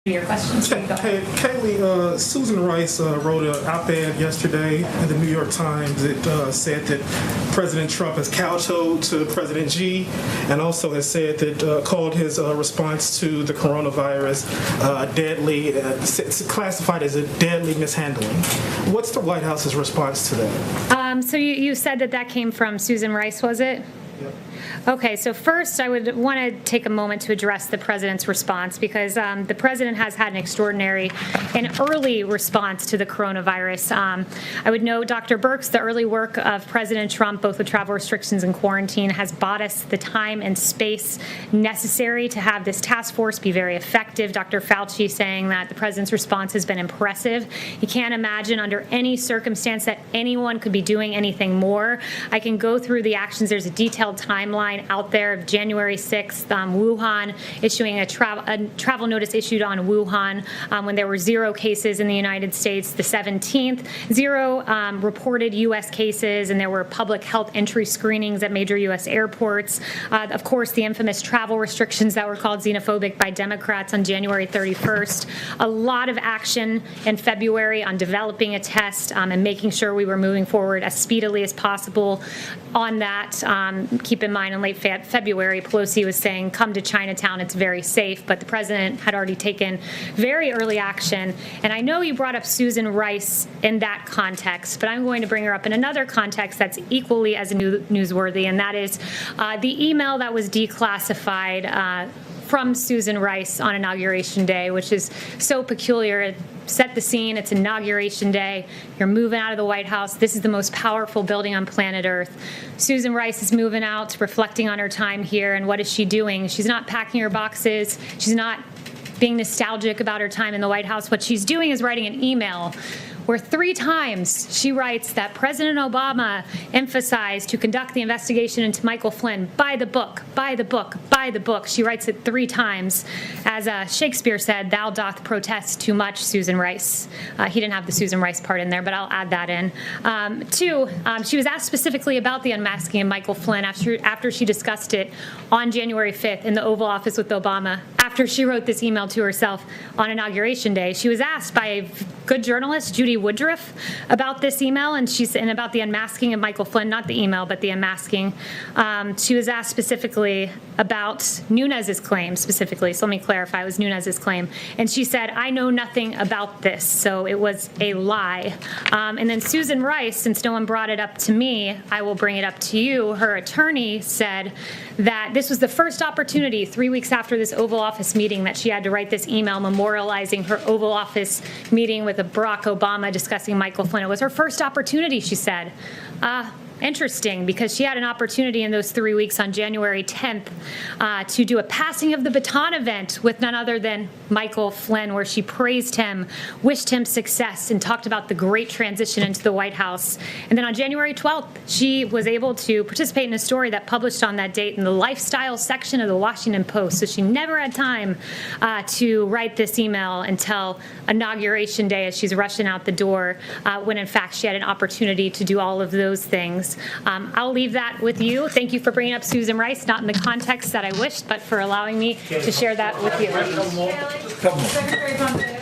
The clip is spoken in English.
Your questions. Hey, Kayleigh, Susan Rice wrote an op-ed yesterday in the New York Times that said that President Trump has kowtowed to President Xi, and also has said that called his response to the coronavirus deadly, classified as a deadly mishandling. What's the White House's response to that? So you said that came from Susan Rice, was it? Yep. Okay, so first I would want to take a moment to address the president's response, because the president has had an extraordinary and early response to the coronavirus. I would note, Dr. Birx, the early work of President Trump, both with travel restrictions and quarantine, has bought us the time and space necessary to have this task force be very effective. Dr. Fauci saying that the president's response has been impressive. You can't imagine under any circumstance that anyone could be doing anything more. I can go through the actions. There's a detailed timeline out there of January 6th, Wuhan issuing a travel notice issued on Wuhan when there were 0 cases in the United States. The 17th, 0 reported U.S. cases, and there were public health entry screenings at major U.S. airports. Of course, the infamous travel restrictions that were called xenophobic by Democrats on January 31st. A lot of action in February on developing a test and making sure we were moving forward as speedily as possible on that. Keep in mind, in late February, Pelosi was saying, come to Chinatown, it's very safe, but the president had already taken very early action. And I know you brought up Susan Rice in that context, but I'm going to bring her up in another context that's equally as newsworthy, and that is the email that was declassified from Susan Rice on Inauguration Day, which is so peculiar. Set the scene. It's Inauguration Day. You're moving out of the White House. This is the most powerful building on planet Earth. Susan Rice is moving out, reflecting on her time here, and what is she doing? She's not packing her boxes. She's not being nostalgic about her time in the White House. What she's doing is writing an email where 3 times she writes that President Obama emphasized to conduct the investigation into Michael Flynn by the book, by the book, by the book. She writes it 3 times. As Shakespeare said, thou doth protest too much, Susan Rice. He didn't have the Susan Rice part in there, but I'll add that in. 2, she was asked specifically about the unmasking of Michael Flynn after she discussed it on January 5th in the Oval Office with Obama. After she wrote this email to herself on Inauguration Day, she was asked by a good journalist, Judy Woodruff, about this email and about the unmasking of Michael Flynn, not the email, but the unmasking. She was asked specifically about Nunes's claim specifically. So let me clarify, it was Nunes's claim. And she said, I know nothing about this, so it was a lie. And then Susan Rice, since no one brought it up to me, I will bring it up to you. Her attorney said that this was the first opportunity 3 weeks after this Oval Office meeting that she had to write this email memorializing her Oval Office meeting with Barack Obama discussing Michael Flynn. It was her first opportunity, she said. Interesting, because she had an opportunity in those 3 weeks on January 10th to do a passing of the baton event with none other than Michael Flynn, where she praised him, wished him success, and talked about the great transition into the White House. And then on January 12th, she was able to participate in a story that published on that date in the lifestyle section of the Washington Post. So she never had time to write this email until Inauguration Day as she's rushing out the door, when in fact she had an opportunity to do all of those things. I'll leave that with you. Thank you for bringing up Susan Rice, not in the context that I wished, but for allowing me to share that with you. Secretary Pompeo.